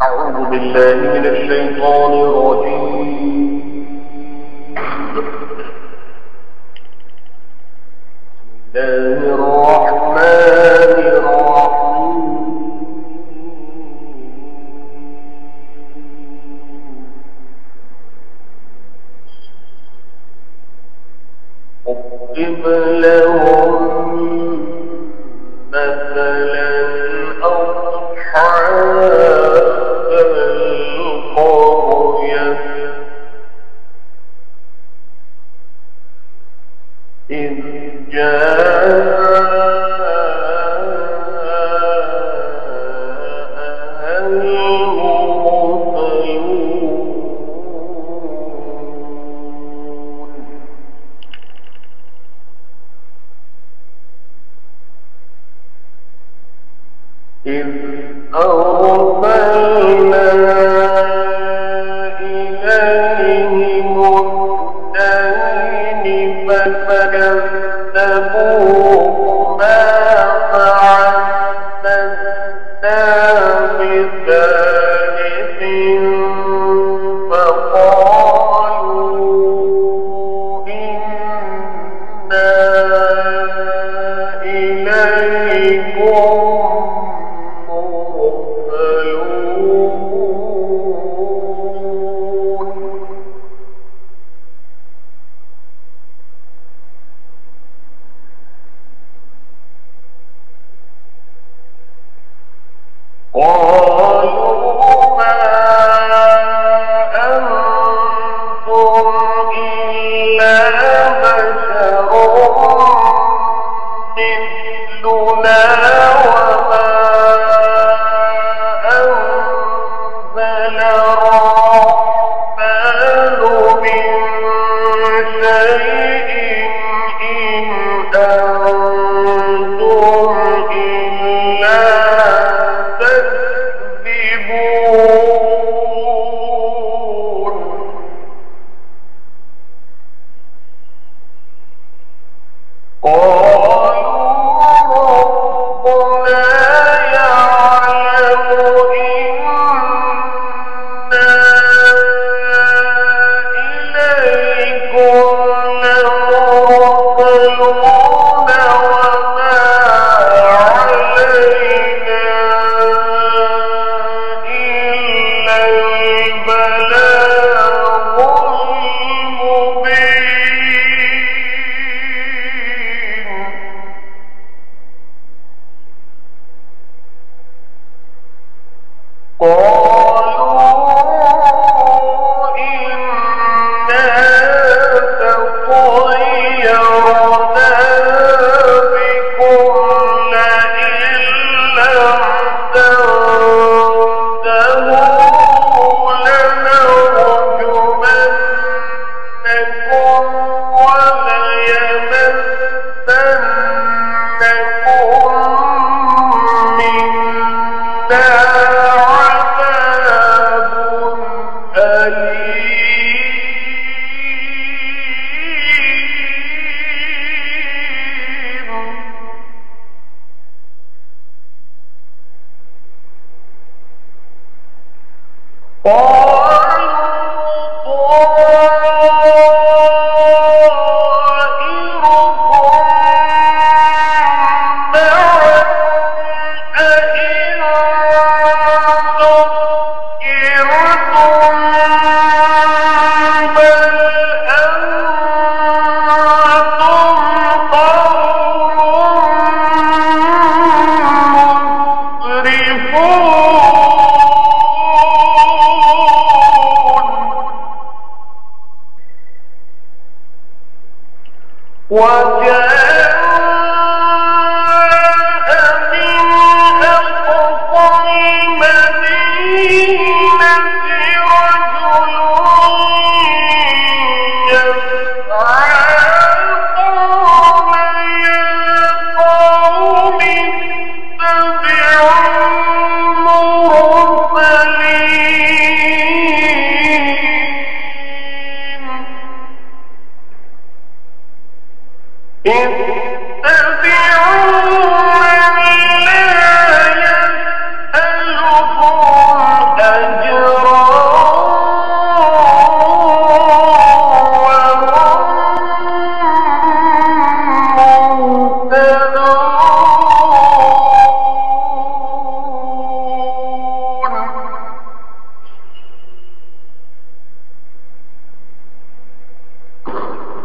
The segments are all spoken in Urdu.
أعوذ بالله من الشيطان الرجيم. بسم الله الرحمن الرحيم. اضرب لهم مثلا أصحاب القرية إذ جاءها المرسلون إذ أرسلنا إليهم اثنين فكذبوهما فعززنا بثالث فقالوا إنا إليكم قالوا ما أنتم إلا بشر مثلنا وما أنزل الرحمن من شيء إن أنتم إلا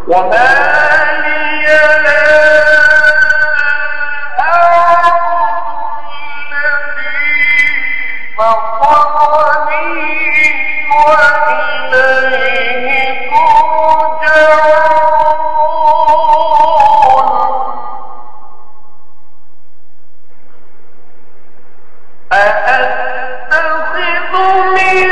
وما لي لا أعبد الذي فطرني وإليه ترجعون أأتخذ من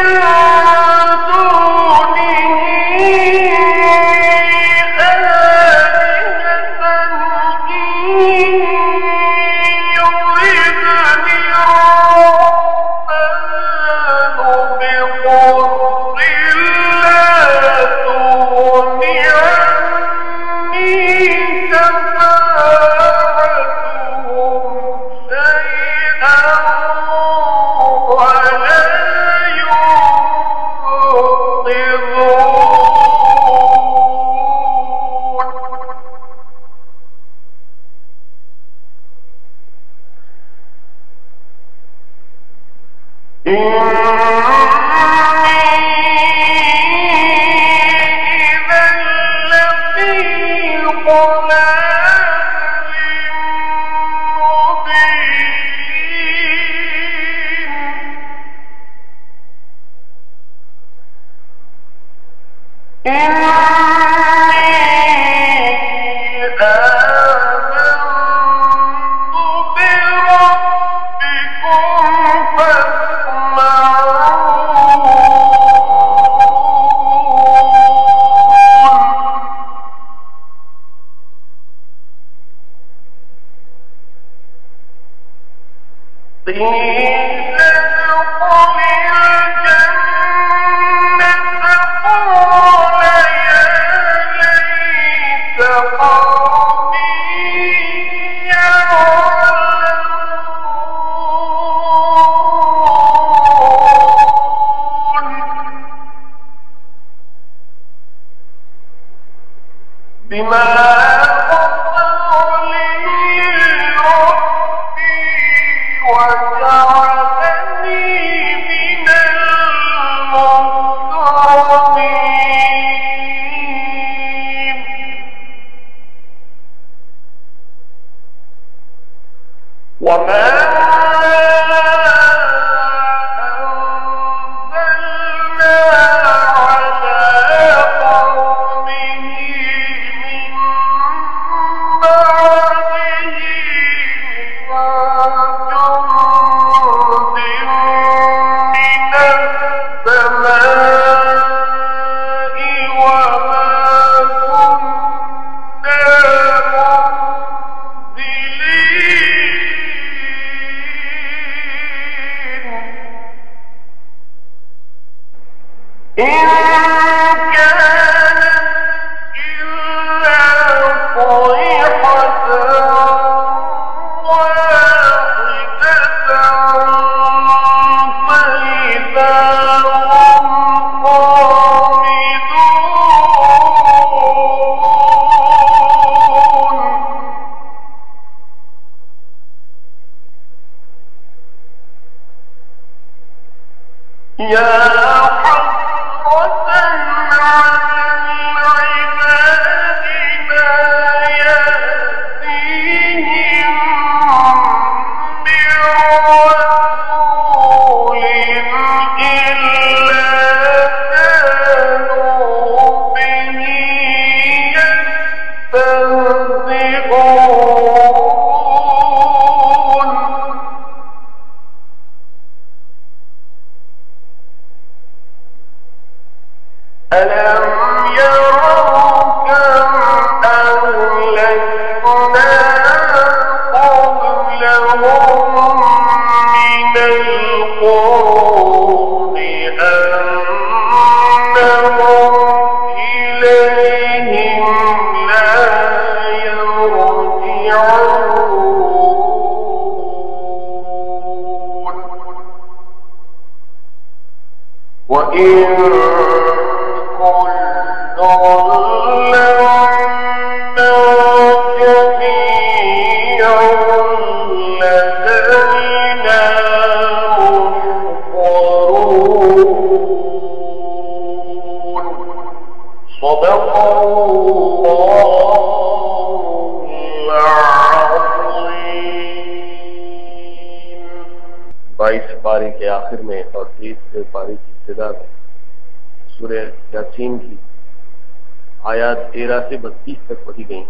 صدق الله پارے کے آخر میں اور 23 پارے کی ابتدا میں سورہ یاسین کی آیات 13 سے 32 تک پڑھی گئی،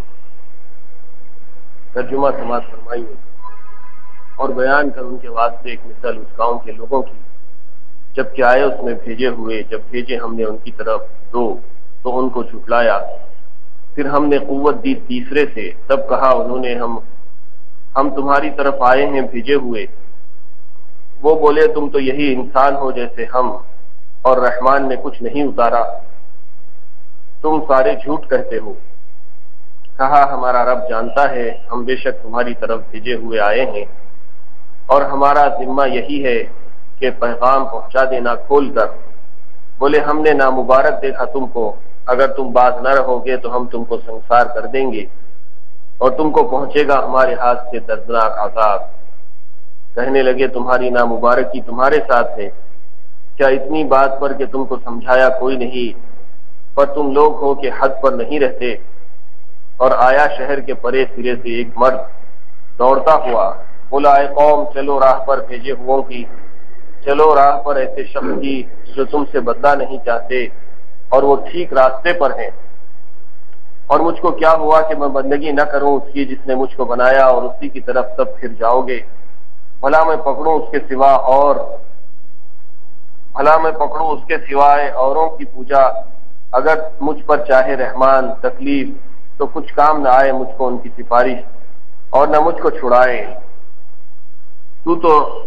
ترجمہ سماعت فرمائی ہوئی اور بیان کر ان کے واسطے ایک مثال اس قوم کے لوگوں کی جب کہ آئے اس میں بھیجے ہوئے، جب بھیجے ہم نے ان کی طرف دو تو ان کو جھٹلایا، پھر ہم نے قوت دی تیسرے سے، تب کہا انہوں نے ہم تمہاری طرف آئے ہیں بھیجے ہوئے۔ وہ بولے تم تو یہی انسان ہو جیسے ہم، اور رحمان نے کچھ نہیں اتارا، تم سارے جھوٹ کہتے ہو۔ کہا ہمارا رب جانتا ہے ہم بے شک تمہاری طرف بھیجے ہوئے آئے ہیں، اور ہمارا ذمہ یہی ہے کہ پیغام پہنچا دینا کھول کر۔ بولے ہم نے نامبارک دیکھا تم کو، اگر تم باز نہ رہو گے تو ہم تم کو سنسار کر دیں گے اور تم کو پہنچے گا ہمارے ہاتھ سے دردناک عذاب۔ کہنے لگے تمہاری نامبارکی تمہارے ساتھ ہے، کیا اتنی بات پر کہ تم کو سمجھایا کوئی نہیں، پر تم لوگ ہو کہ حد پر نہیں رہتے۔ اور آیا شہر کے پرے سرے سے ایک مرد دوڑتا ہوا، بولا اے قوم چلو راہ پر بھیجے ہوئوں کی، چلو راہ پر ایسے شخص کی جو تم سے بدلہ نہیں چاہتے اور وہ ٹھیک راستے پر ہیں۔ اور مجھ کو کیا ہوا کہ میں بندگی نہ کروں اس کی جس نے مجھ کو بنایا، اور اسی کی طرف تب پھر جاؤ گے۔ بھلا میں پکڑوں اس کے سوائے اوروں کی پوجا، اگر مجھ پر چاہے رحمان تکلیف تو کچھ کام نہ آئے مجھ کو ان کی سفارش، اور نہ مجھ کو چھڑائے۔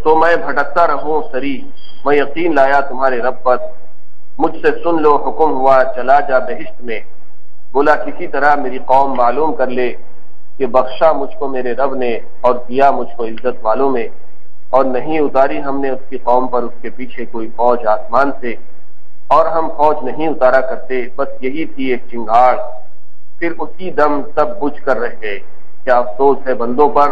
تو میں بھٹکتا رہوں سری، میں یقین لایا تمہارے رب پر۔ مجھ سے سن لو حکم ہوا چلا جا بہشت میں۔ بولا کسی طرح میری قوم معلوم کر لے کہ بخشا مجھ کو میرے رب نے اور کیا مجھ کو عزت والوں میں، اور نہیں اتاری ہم نے اس کی قوم پر اس کے پیچھے کوئی فوج آسمان سے، اور ہم فوج نہیں اتارا کرتے، بس یہی تھی ایک چنگاڑ، پھر اسی دم سب بجھ کر رہ گئے۔ کیا افسوس ہے بندوں پر،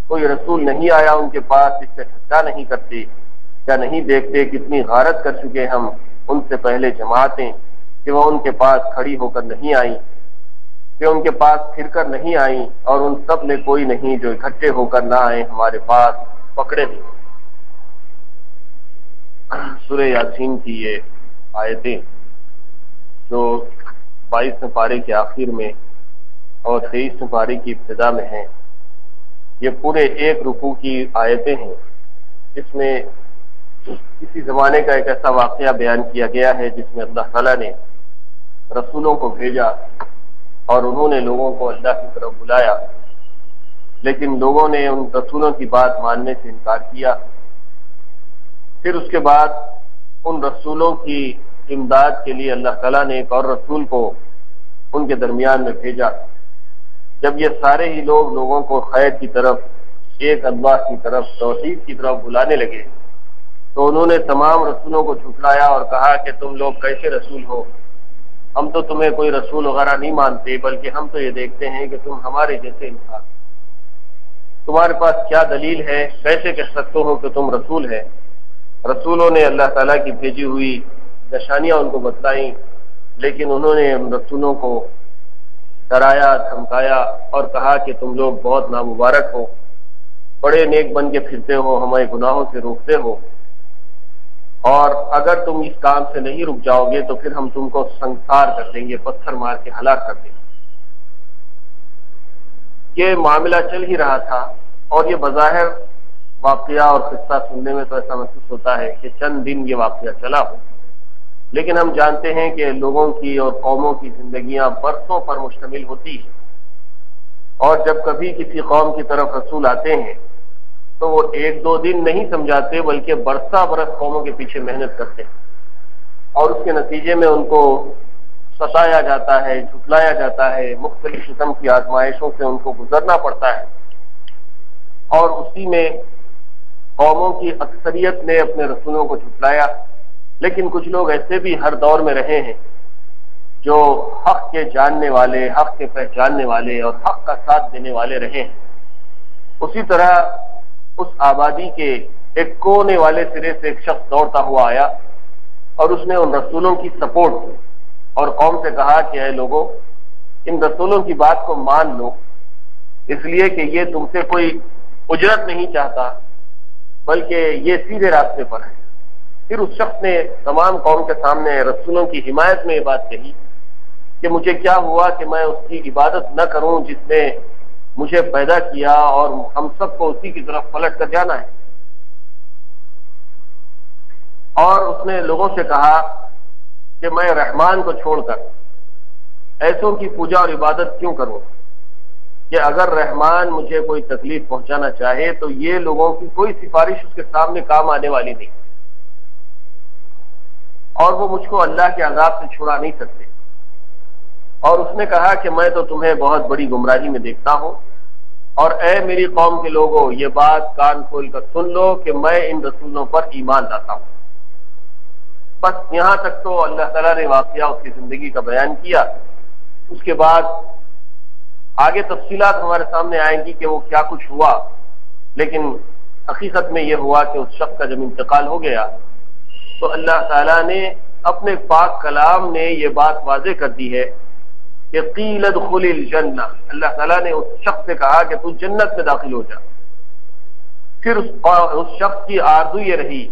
کوئی رسول نہیں آیا ان کے پاس، اس سے ٹھٹا نہیں کرتے۔ کیا نہیں دیکھتے کتنی غارت کر چکے ہم ان سے پہلے جماعتیں، کہ وہ ان کے پاس کھڑی ہو کر نہیں آئیں، کہ ان کے پاس پھر کر نہیں آئیں، اور ان سب میں کوئی نہیں جو اکٹھے ہو کر نہ آئے ہمارے پاس پکڑے نہیں۔ سورہ یاسین کی یہ آیتیں جو 22 پارے کے آخر میں اور 23 پارے کی ابتدا میں ہیں، یہ پورے ایک رکوع کی آیتیں ہیں۔ اس میں کسی زمانے کا ایک ایسا واقعہ بیان کیا گیا ہے جس میں اللہ تعالیٰ نے رسولوں کو بھیجا اور انہوں نے لوگوں کو اللہ کی طرف بلایا، لیکن لوگوں نے ان رسولوں کی بات ماننے سے انکار کیا۔ پھر اس کے بعد ان رسولوں کی امداد کے لیے اللہ تعالیٰ نے ایک اور رسول کو ان کے درمیان میں بھیجا۔ جب یہ سارے ہی لوگوں کو خیر کی طرف، ایک اللہ کی طرف، توحید کی طرف بلانے لگے، تو انہوں نے تمام رسولوں کو جھٹلایا اور کہا کہ تم لوگ کیسے رسول ہو، ہم تو تمہیں کوئی رسول وغیرہ نہیں مانتے، بلکہ ہم تو یہ دیکھتے ہیں کہ تم ہمارے جیسے انسان، تمہارے پاس کیا دلیل ہے، کیسے کہہ سکتے ہو کہ تم رسول ہے۔ رسولوں نے اللہ تعالیٰ کی بھیجی ہوئی نشانیاں ان کو بتلائیں، لیکن انہوں نے ان رسولوں کو ڈرایا، دھمکایا اور کہا کہ تم لوگ بہت نامبارک ہو، بڑے نیک بن کے پھرتے ہو، ہمیں گناہوں سے روکتے ہو، اور اگر تم اس کام سے نہیں رک جاؤ گے تو پھر ہم تم کو سنسار کر دیں گے، پتھر مار کے ہلاک کر دیں گے۔ یہ معاملہ چل ہی رہا تھا، اور یہ بظاہر واقعہ اور قصہ سننے میں تو ایسا محسوس ہوتا ہے کہ چند دن یہ واقعہ چلا ہو، لیکن ہم جانتے ہیں کہ لوگوں کی اور قوموں کی زندگیاں برسوں پر مشتمل ہوتی ہیں، اور جب کبھی کسی قوم کی طرف رسول آتے ہیں تو وہ ایک دو دن نہیں سمجھاتے، بلکہ برسہ برس قوموں کے پیچھے محنت کرتے ہیں، اور اس کے نتیجے میں ان کو ستایا جاتا ہے، جھٹلایا جاتا ہے، مختلف قسم کی آزمائشوں سے ان کو گزرنا پڑتا ہے، اور اسی میں قوموں کی اکثریت نے اپنے رسولوں کو جھٹلایا۔ لیکن کچھ لوگ ایسے بھی ہر دور میں رہے ہیں جو حق کے جاننے والے، حق کے پہچاننے والے اور حق کا ساتھ دینے والے رہے ہیں۔ اسی طرح اس آبادی کے ایک کونے والے سرے سے ایک شخص دوڑتا ہوا آیا اور اس نے ان رسولوں کی سپورٹ کی اور قوم سے کہا کہ اے لوگوں، ان رسولوں کی بات کو مان لو، اس لیے کہ یہ تم سے کوئی اجرت نہیں چاہتا، بلکہ یہ سیدھے راستے پر ہے۔ پھر اس شخص نے تمام قوم کے سامنے رسولوں کی حمایت میں یہ بات کہی کہ مجھے کیا ہوا کہ میں اس کی عبادت نہ کروں جس نے مجھے پیدا کیا اور ہم سب کو اسی کی طرف پلٹ کر جانا ہے۔ اور اس نے لوگوں سے کہا کہ میں رحمان کو چھوڑ کر ایسوں کی پوجا اور عبادت کیوں کروں کہ اگر رحمان مجھے کوئی تکلیف پہنچانا چاہے تو یہ لوگوں کی کوئی سفارش اس کے سامنے کام آنے والی نہیں، اور وہ مجھ کو اللہ کے عذاب سے چھڑا نہیں سکتے۔ اور اس نے کہا کہ میں تو تمہیں بہت بڑی گمراہی میں دیکھتا ہوں، اور اے میری قوم کے لوگوں یہ بات کان کھول کر سن لو کہ میں ان رسولوں پر ایمان لاتا ہوں۔ بس یہاں تک تو اللہ تعالیٰ نے واقعہ اس کی زندگی کا بیان کیا۔ اس کے بعد آگے تفصیلات ہمارے سامنے آئیں گی کہ وہ کیا کچھ ہوا، لیکن حقیقت میں یہ ہوا کہ اس شخص کا جب انتقال ہو گیا تو اللہ تعالیٰ نے اپنے پاک کلام نے یہ بات واضح کر دی ہے کہ قیل ادخل الجنہ، اللہ تعالیٰ نے اس شخص سے کہا کہ تو جنت میں داخل ہو جا۔ پھر اس شخص کی آرزو یہ رہی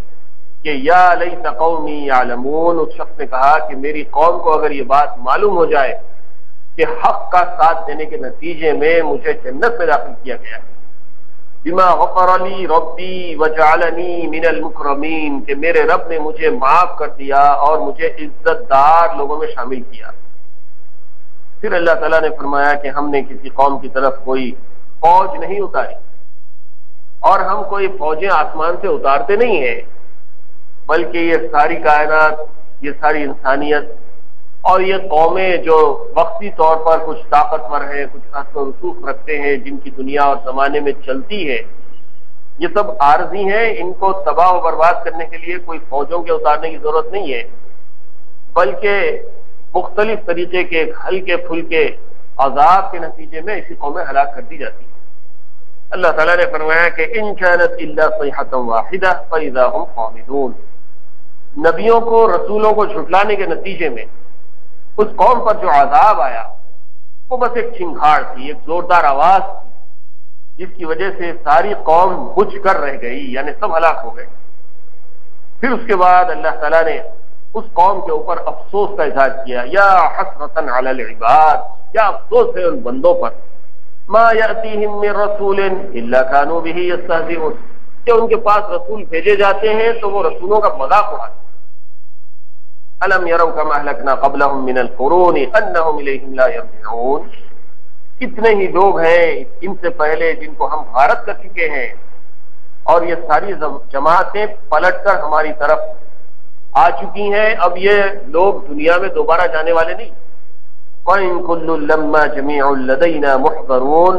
کہ یا لیت قومی یعلمون، اس شخص نے کہا کہ میری قوم کو اگر یہ بات معلوم ہو جائے کہ حق کا ساتھ دینے کے نتیجے میں مجھے جنت میں داخل کیا گیا ہے، بما غفر لی ربی وجعلنی من المکرمین، کہ میرے رب نے مجھے معاف کر دیا اور مجھے عزت دار لوگوں میں شامل کیا۔ پھر اللہ تعالیٰ نے فرمایا کہ ہم نے کسی قوم کی طرف کوئی فوج نہیں اتاری، اور ہم کوئی فوجیں آسمان سے اتارتے نہیں ہیں، بلکہ یہ ساری کائنات، یہ ساری انسانیت اور یہ قومیں جو وقتی طور پر کچھ طاقتور ہیں، کچھ اثر و رسوخ رکھتے ہیں، جن کی دنیا اور زمانے میں چلتی ہے، یہ سب عارضی ہیں، ان کو تباہ و برباد کرنے کے لیے کوئی فوجوں کے اتارنے کی ضرورت نہیں ہے، بلکہ مختلف طریقے کے ہلکے پھلکے عذاب کے نتیجے میں ایسی قومیں ہلاک کر دی جاتی ہیں۔ اللہ تعالیٰ نے فرمایا کہ ان كانت الا صيحة واحدة فاذا هم خامدون، نبیوں کو، رسولوں کو جھٹلانے کے نتیجے میں اس قوم پر جو عذاب آیا وہ بس ایک چنگھاڑ تھی، ایک زوردار آواز تھی، جس کی وجہ سے ساری قوم بجھ کر رہ گئی، یعنی سب ہلاک ہو گئے۔ پھر اس کے بعد اللہ تعالیٰ نے اس قوم کے اوپر افسوس کا اظہار کیا، یا حسرۃ علی العباد، کیا افسوس ہے ان بندوں پر، ما یأتیہم من رسول الا کانوا بہ یستہزئون، کہ ان کے پاس رسول بھیجے جاتے ہیں تو وہ رسولوں کا مذاق اڑاتے ہیں۔ الم یروا کما اہلکنا قبلہم من القرون انہم الیہم لا یرجعون، کتنے ہی لوگ ہیں ان سے پہلے جن کو ہم غارت کر چکے ہیں، اور یہ ساری جماعتیں پلٹ کر ہماری طرف آ چکی ہیں، اب یہ لوگ دنیا میں دوبارہ جانے والے نہیں۔ وَإِن كُلٌّ لَمَّا جَمِيعٌ لَدَيْنَا مُحْضَرُونَ،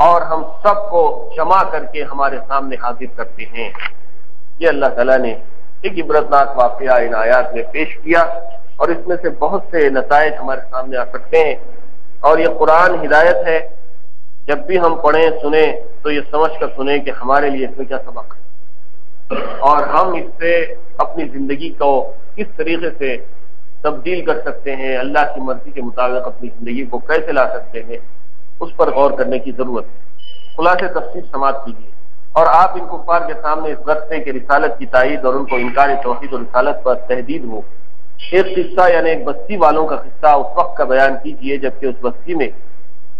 اور ہم سب کو جمع کر کے ہمارے سامنے حاضر کرتے ہیں۔ یہ اللہ تعالیٰ نے ایک عبرتناک واقعہ ان آیات میں پیش کیا، اور اس میں سے بہت سے نتائج ہمارے سامنے آ سکتے ہیں، اور یہ قرآن ہدایت ہے، جب بھی ہم پڑھیں سنیں تو یہ سمجھ کر سنیں کہ ہمارے لیے اس میں کیا سبق ہے، اور ہم اس سے اپنی زندگی کو کس طریقے سے تبدیل کر سکتے ہیں، اللہ کی مرضی کے مطابق اپنی زندگی کو کیسے لا سکتے ہیں، اس پر غور کرنے کی ضرورت ہے۔ خلاصے تفصیل سماعت کیجیے، اور آپ ان کفار کے سامنے اس غرض سے کہ رسالت کی تائید اور ان کو انکار توحید اور رسالت پر تحدید ہو، ایک قصہ یعنی ایک بستی والوں کا قصہ اس وقت کا بیان کیجیے جبکہ اس بستی میں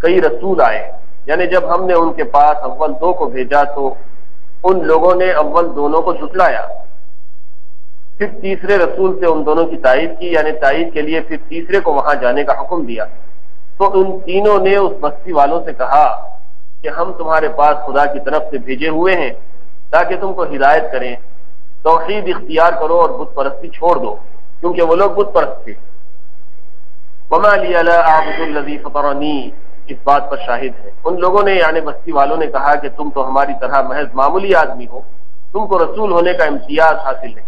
کئی رسول آئے، یعنی جب ہم نے ان کے پاس اول 2 کو بھیجا تو ان لوگوں نے اول دونوں کو جھٹلایا، پھر تیسرے رسول سے ان دونوں کی تائید کی، یعنی تائید کے لیے پھر تیسرے کو وہاں جانے کا حکم دیا، تو ان تینوں نے اس بستی والوں سے کہا کہ ہم تمہارے پاس خدا کی طرف سے بھیجے ہوئے ہیں تاکہ تم کو ہدایت کریں، توحید اختیار کرو اور بت پرستی چھوڑ دو، کیونکہ وہ لوگ بت پرست تھے۔ وما لی لا اعبد الذی فطرنی، اس بات پر شاہد ہے، ان لوگوں نے یعنی بستی والوں نے کہا کہ تم تو ہماری طرح محض معمولی آدمی ہو، تم کو رسول ہونے کا امتیاز حاصل ہے،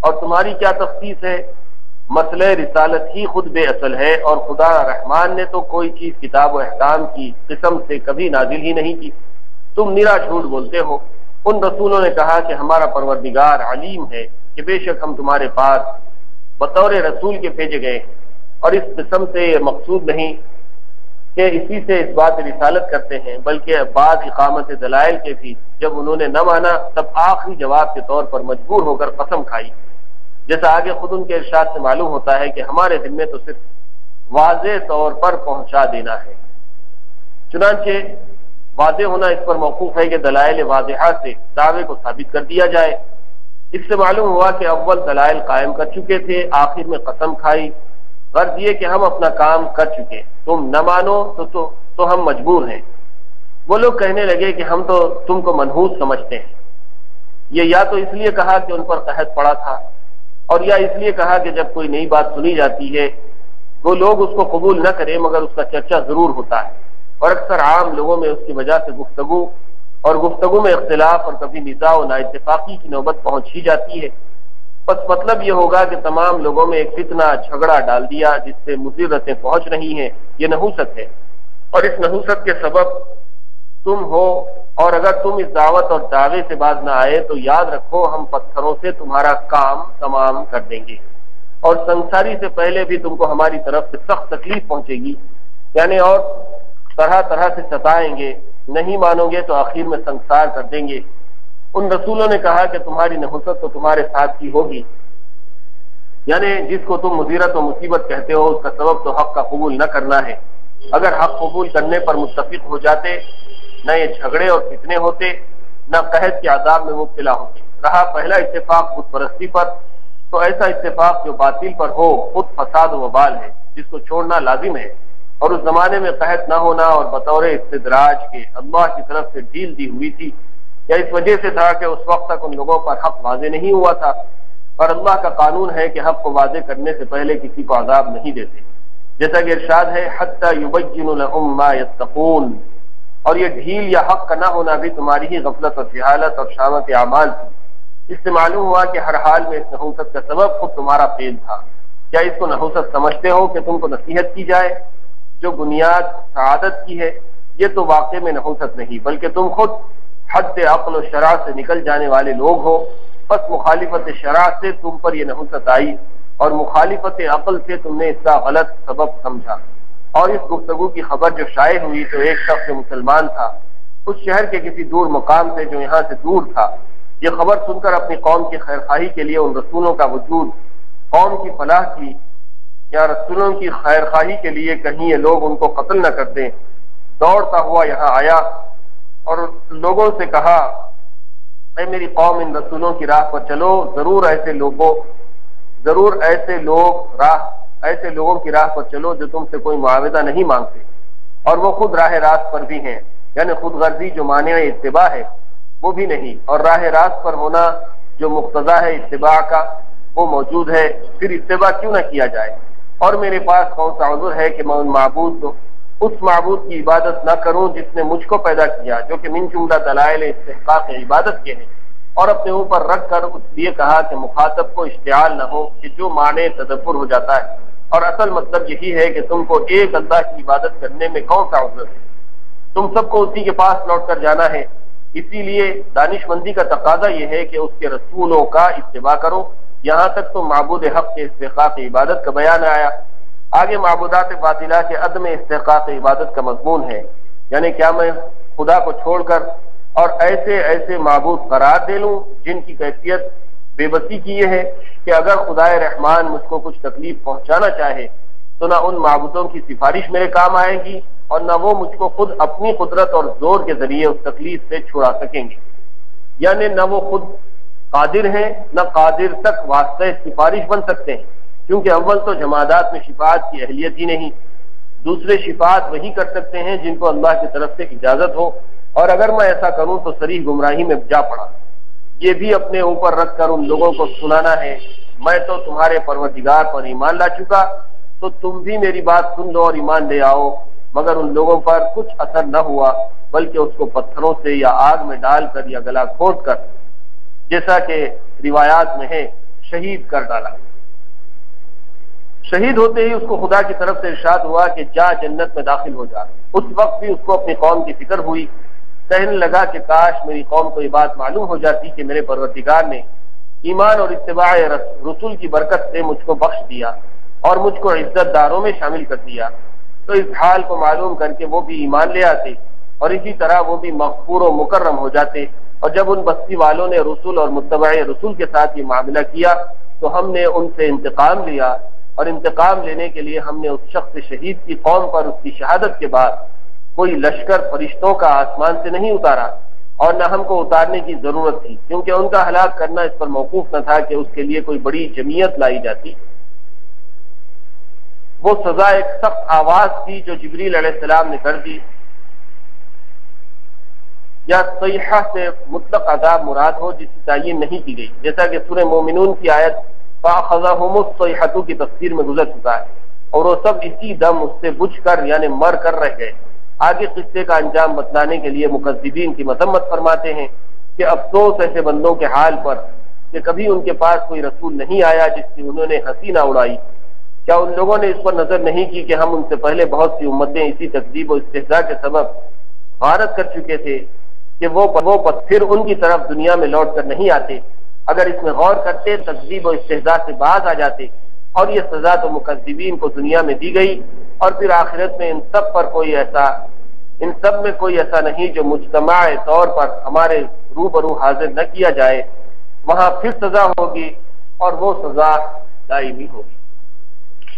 اور تمہاری کیا تخصیص ہے، مسئلہ رسالت ہی خود بے اصل ہے، اور خدا رحمان نے تو کوئی چیز کتاب و احکام کی قسم سے کبھی نازل ہی نہیں کی، تم نرا جھوٹ بولتے ہو۔ ان رسولوں نے کہا کہ ہمارا پروردگار علیم ہے کہ بے شک ہم تمہارے پاس بطور رسول کے بھیجے گئے ہیں، اور اس قسم سے یہ مقصود نہیں کہ اسی سے اس بات رسالت کرتے ہیں، بلکہ بعد اقامت دلائل کے بھی جب انہوں نے نہ مانا تب آخری جواب کے طور پر مجبور ہو کر قسم کھائی، جیسا آگے خود ان کے ارشاد سے معلوم ہوتا ہے کہ ہمارے ذمے تو صرف واضح طور پر پہنچا دینا ہے۔ چنانچہ واضح ہونا اس پر موقوف ہے کہ دلائل واضحہ سے دعوے کو ثابت کر دیا جائے۔ اس سے معلوم ہوا کہ اول دلائل قائم کر چکے تھے، آخر میں قسم کھائی، غرض یہ کہ ہم اپنا کام کر چکے، تم نہ مانو تو ہم مجبور ہیں۔ وہ لوگ کہنے لگے کہ ہم تو تم کو منحوس سمجھتے ہیں۔ یہ یا تو اس لیے کہا کہ ان پر قحط پڑا تھا، اور یا اس لیے کہا کہ جب کوئی نئی بات سنی جاتی ہے وہ لوگ اس کو قبول نہ کریں مگر اس کا چرچا ضرور ہوتا ہے، اور اکثر عام لوگوں میں اس کی وجہ سے گفتگو میں اختلاف اور کبھی نزاع و نااتفاقی کی نوبت پہنچ ہی جاتی ہے۔ بس مطلب یہ ہوگا کہ تمام لوگوں میں ایک فتنہ جھگڑا ڈال دیا جس سے مضرتیں پہنچ رہی ہیں۔ یہ نحوست ہے، اور اس نحوست کے سبب تم ہو، اور اگر تم اس دعوت اور دعوے سے باز نہ آئے تو یاد رکھو ہم پتھروں سے تمہارا کام تمام کر دیں گے، اور سنساری سے پہلے بھی تم کو ہماری طرف سے سخت تکلیف پہنچے گی، یعنی اور طرح طرح سے ستائیں گے، نہیں مانو گے تو آخر میں سنسار کر دیں گے۔ ان رسولوں نے کہا کہ تمہاری نحوست تو تمہارے ساتھ کی ہوگی، یعنی جس کو تم مصیبت و مصیبت کہتے ہو اس کا سبب تو حق کا قبول نہ کرنا ہے۔ اگر حق قبول کرنے پر متفق ہو جاتے نہ یہ جھگڑے اور فتنے ہوتے، نہ قحط کے عذاب میں مبتلا ہوتے۔ رہا پہلا اتفاق بت پرستی پر، تو ایسا اتفاق جو باطل پر ہو خود فساد و وبال ہے جس کو چھوڑنا لازم ہے، اور اس زمانے میں قحط نہ ہونا اور بطور استدراج کے اللہ کی طرف سے ڈھیل دی ہوئی تھی، یا اس وجہ سے تھا کہ اس وقت تک ان لوگوں پر حق واضح نہیں ہوا تھا، اور اللہ کا قانون ہے کہ حق کو واضح کرنے سے پہلے کسی کو عذاب نہیں دیتے، جیسا کہ ارشاد ہے حتی یبین لہم ما یتقون۔ اور یہ ڈھیل یا حق کا نہ ہونا بھی تمہاری ہی غفلت اور جہالت اور شامت اعمال تھی۔ اس سے معلوم ہوا کہ ہر حال میں اس نحوست کا سبب خود تمہارا فعل تھا۔ کیا اس کو نحوست سمجھتے ہو کہ تم کو نصیحت کی جائے جو بنیاد سعادت کی ہے؟ یہ تو واقع میں نحوست نہیں بلکہ تم خود حد عقل و شرع سے نکل جانے والے لوگ ہو، بس مخالفت شرع سے تم پر یہ نحوست آئی، اور مخالفت عقل سے تم نے اس کا غلط سبب سمجھا۔ اور اس گفتگو کی خبر جو شائع ہوئی تو ایک شخص مسلمان تھا اس شہر کے کسی دور مقام سے جو یہاں سے دور تھا، یہ خبر سن کر اپنی قوم کی خیرخواہی کے لیے ان رسولوں کا وجود، قوم کی فلاح کی یا رسولوں کی خیرخواہی کے لیے کہیں یہ لوگ ان کو قتل نہ کر دیں، دوڑتا ہوا یہاں آیا اور لوگوں سے کہا اے میری قوم ان رسولوں کی راہ پر چلو، ضرور ایسے لوگوں کی راہ پر چلو جو تم سے کوئی معاوضہ نہیں مانگتے، اور وہ خود راہ راست پر بھی ہیں، یعنی خود غرضی جو مانع اتباع ہے وہ بھی نہیں، اور راہ راست پر ہونا جو مقتضا ہے اتباع کا وہ موجود ہے، پھر اتباع کیوں نہ کیا جائے؟ اور میرے پاس کون سا عذر ہے کہ میں اس معبود کی عبادت نہ کروں جس نے مجھ کو پیدا کیا، جو کہ من جملہ دلائل استحقاق عبادت کے ہیں، اور اپنے اوپر رکھ کر اس لیے کہا کہ مخاطب کو اشتعال نہ ہو کہ جو معنی تدبر ہو جاتا ہے، اور اصل مطلب یہی ہے کہ تم کو ایک اللہ کی عبادت کرنے میں کون سا عذر ہے، تم سب کو اسی کے پاس لوٹ کر جانا ہے، اسی لیے دانش مندی کا تقاضا یہ ہے کہ اس کے رسولوں کا اتباع کرو۔ یہاں تک تو معبود حق کے استحقاق عبادت کا بیان آیا، آگے معبودات باطلہ کے عدم استحقاق عبادت کا مضمون ہے، یعنی کیا میں خدا کو چھوڑ کر اور ایسے معبود قرار دے لوں جن کی کیفیت بے بسی کی یہ ہے کہ اگر خدائے رحمان مجھ کو کچھ تکلیف پہنچانا چاہے تو نہ ان معبودوں کی سفارش میرے کام آئے گی اور نہ وہ مجھ کو خود اپنی قدرت اور زور کے ذریعے اس تکلیف سے چھڑا سکیں گے، یعنی نہ وہ خود قادر ہیں نہ قادر تک واسطہ سفارش بن سکتے ہیں، کیونکہ اول تو جمادات میں شفاعت کی اہلیت ہی نہیں، دوسرے شفاعت وہی کر سکتے ہیں جن کو اللہ کی طرف سے اجازت ہو، اور اگر میں ایسا کروں تو صریح گمراہی میں جا پڑا۔ یہ بھی اپنے اوپر رکھ کر ان لوگوں کو سنانا ہے میں تو تمہارے پروردگار پر ایمان لا چکا، تو تم بھی میری بات سن لو اور ایمان لے آؤ، مگر ان لوگوں پر کچھ اثر نہ ہوا بلکہ اس کو پتھروں سے یا آگ میں ڈال کر یا گلا کھود کر، جیسا کہ روایات میں ہے، شہید کر ڈالا۔ شہید ہوتے ہی اس کو خدا کی طرف سے ارشاد ہوا کہ جا جنت میں داخل ہو جا۔ اس وقت بھی اس کو اپنی قوم کی فکر ہوئی، کہنے لگا کہ کاش میری قوم کو یہ بات معلوم ہو جاتی کہ میرے پروردگار نے ایمان اور اتباع رسول کی برکت سے مجھ کو بخش دیا اور مجھ کو عزت داروں میں شامل کر دیا، تو اس حال کو معلوم کر کے وہ بھی ایمان لے آتے اور اسی طرح وہ بھی مغفور و مکرم ہو جاتے. اور جب ان بستی والوں نے رسول اور متبع رسول کے ساتھ یہ معاملہ کیا تو ہم نے ان سے انتقام لیا، اور انتقام لینے کے لیے ہم نے اس شخص شہید کی قوم پر اس کی شہادت کے بعد کوئی لشکر فرشتوں کا آسمان سے نہیں اتارا، اور نہ ہم کو اتارنے کی ضرورت تھی، کیونکہ ان کا ہلاک کرنا اس پر موقوف نہ تھا کہ اس کے لیے کوئی بڑی جمعیت لائی جاتی. وہ سزا ایک سخت آواز تھی جو جبریل علیہ السلام نے کر دی، یا صیحہ سے مطلق عذاب مراد ہو جس کی تعین نہیں کی گئی، جیسا کہ سورہ مومنون کی آیت فَأَخَذَهُمُ الصَّيْحَةُ کی تفسیر میں گزر چکا ہے، اور وہ سب اسی دم اس سے بجھ کر یعنی مر کر رہ گئے. آگے قصے کا انجام بتلانے کے لیے مکذبین کی مذمت فرماتے ہیں کہ افسوس ایسے بندوں کے حال پر کہ کبھی ان کے پاس کوئی رسول نہیں آیا جس کی انہوں نے ہنسی نہ اڑائی. کیا ان لوگوں نے اس پر نظر نہیں کی کہ ہم ان سے پہلے بہت سی امتیں اسی تکذیب و استہزاء کے سبب غارت کر چکے تھے کہ وہ پھر ان کی طرف دنیا میں لوٹ کر نہیں آتے. اگر اس میں غور کرتے تکذیب و استہزاء سے باز آ جاتے، اور یہ سزا تو مکذبین کو دنیا میں دی گئی، اور پھر آخرت میں ان سب میں کوئی ایسا نہیں جو مجتمع طور پر ہمارے روبرو حاضر نہ کیا جائے، وہاں پھر سزا ہوگی اور وہ سزا دائمی ہوگی.